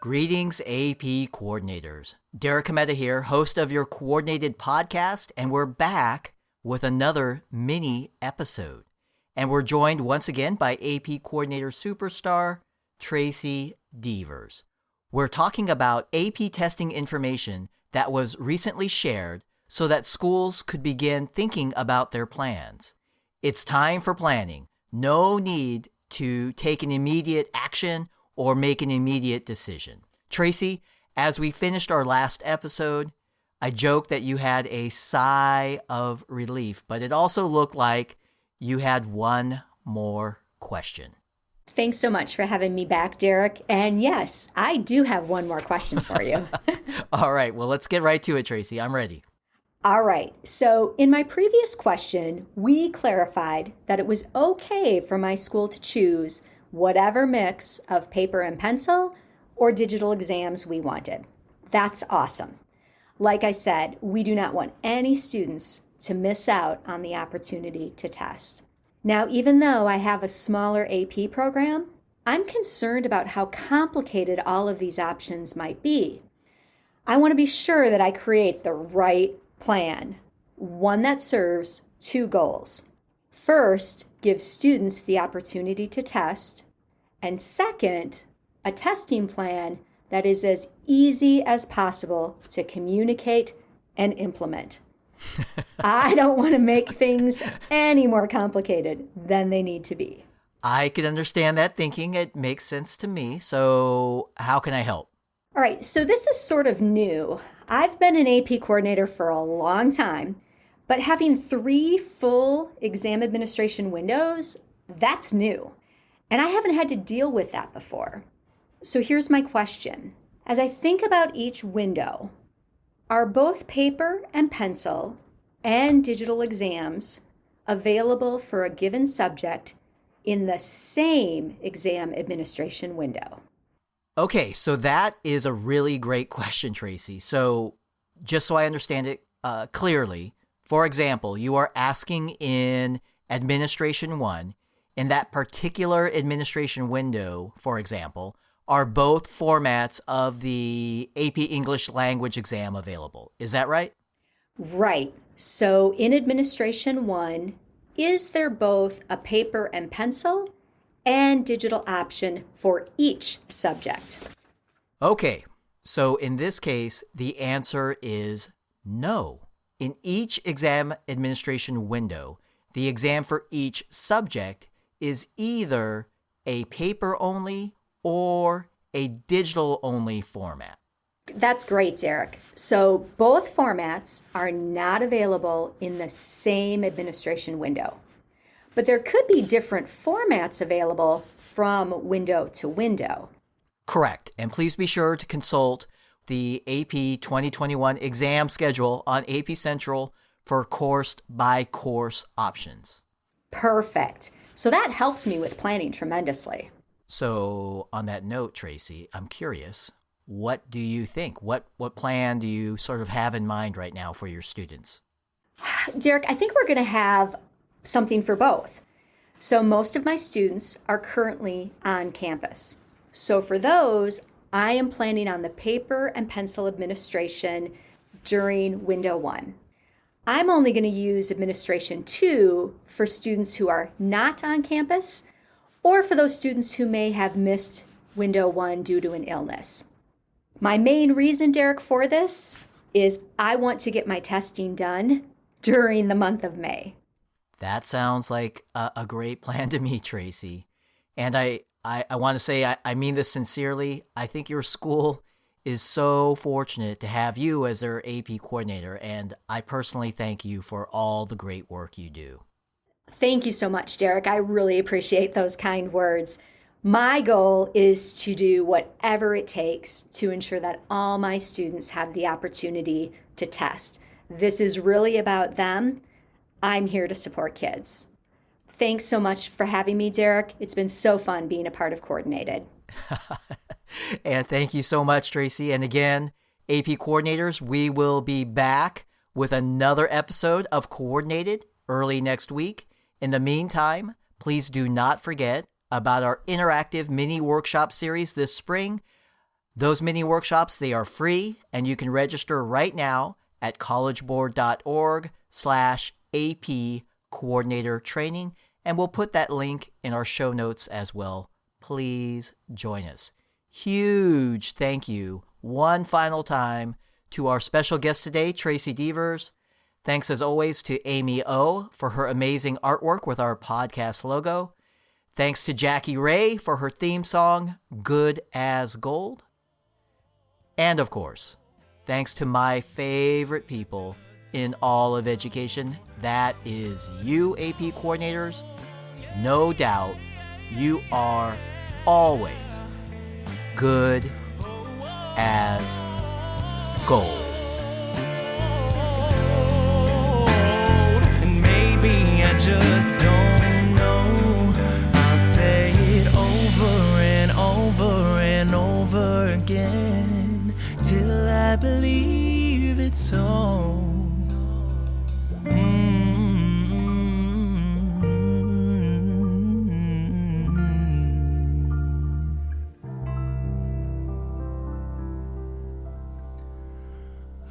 Greetings, AP coordinators. Derek Cometa here, host of your Coordinated podcast, and we're back with another mini episode. And we're joined once again by AP coordinator superstar Tracy Devers. We're talking about AP testing information that was recently shared so that schools could begin thinking about their plans. It's time for planning. No need to take an immediate action or make an immediate decision. Tracy, as we finished our last episode, I joked that you had a sigh of relief, but it also looked like you had one more question. Thanks so much for having me back, Derek. And yes, I do have one more question for you. All right, well, let's get right to it, Tracy. I'm ready. All right. So in my previous question, we clarified that it was okay for my school to choose whatever mix of paper and pencil or digital exams we wanted. That's awesome. Like I said, we do not want any students to miss out on the opportunity to test. Now, even though I have a smaller AP program, I'm concerned about how complicated all of these options might be. I want to be sure that I create the right plan, one that serves two goals. First, give students the opportunity to test, and second, a testing plan that is as easy as possible to communicate and implement. I don't want to make things any more complicated than they need to be. I can understand that thinking. It makes sense to me. So how can I help? All right, so this is sort of new. I've been an AP coordinator for a long time, but having 3 full exam administration windows, that's new. And I haven't had to deal with that before. So here's my question. As I think about each window, are both paper and pencil and digital exams available for a given subject in the same exam administration window? Okay, so that is a really great question, Tracy. So just so I understand it clearly, for example, you are asking in Administration 1, in that particular administration window, for example, are both formats of the AP English language exam available. Is that right? Right. So in Administration 1, is there both a paper and pencil and digital option for each subject? Okay, so in this case, the answer is no. In each exam administration window, the exam for each subject is either a paper-only or a digital-only format. That's great, Derek. So both formats are not available in the same administration window. But there could be different formats available from window to window. Correct. And please be sure to consult the AP 2021 exam schedule on AP Central for course-by-course options. Perfect. So that helps me with planning tremendously. So on that note, Tracy, I'm curious, what do you think? What plan do you sort of have in mind right now for your students? Derek, I think we're going to have something for both. So most of my students are currently on campus. So for those, I am planning on the paper and pencil administration during window 1. I'm only going to use administration 2 for students who are not on campus or for those students who may have missed window 1 due to an illness. My main reason, Derek, for this is I want to get my testing done during the month of May. That sounds like a great plan to me, Tracy. And I want to say I mean this sincerely. I think your school is so fortunate to have you as their AP coordinator, and I personally thank you for all the great work you do. Thank you so much, Derek. I really appreciate those kind words. My goal is to do whatever it takes to ensure that all my students have the opportunity to test. This is really about them. I'm here to support kids. Thanks so much for having me, Derek. It's been so fun being a part of Coordinated. And thank you so much, Tracy. And again, AP coordinators, we will be back with another episode of Coordinated early next week. In the meantime, please do not forget about our interactive mini workshop series this spring. Those mini workshops, they are free, and you can register right now at collegeboard.org/AP coordinator training, and we'll put that link in our show notes as well. Please join us. Huge thank you one final time to our special guest today, Tracy Devers. Thanks as always to Amy O for her amazing artwork with our podcast logo. Thanks to Jackie Ray for her theme song, Good as Gold. And of course, thanks to my favorite people in all of education, that is you, AP coordinators. No doubt, you are always good as gold. And maybe I just don't know. I'll say it over and over and over again till I believe it's so.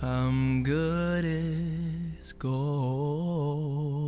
I'm good as gold.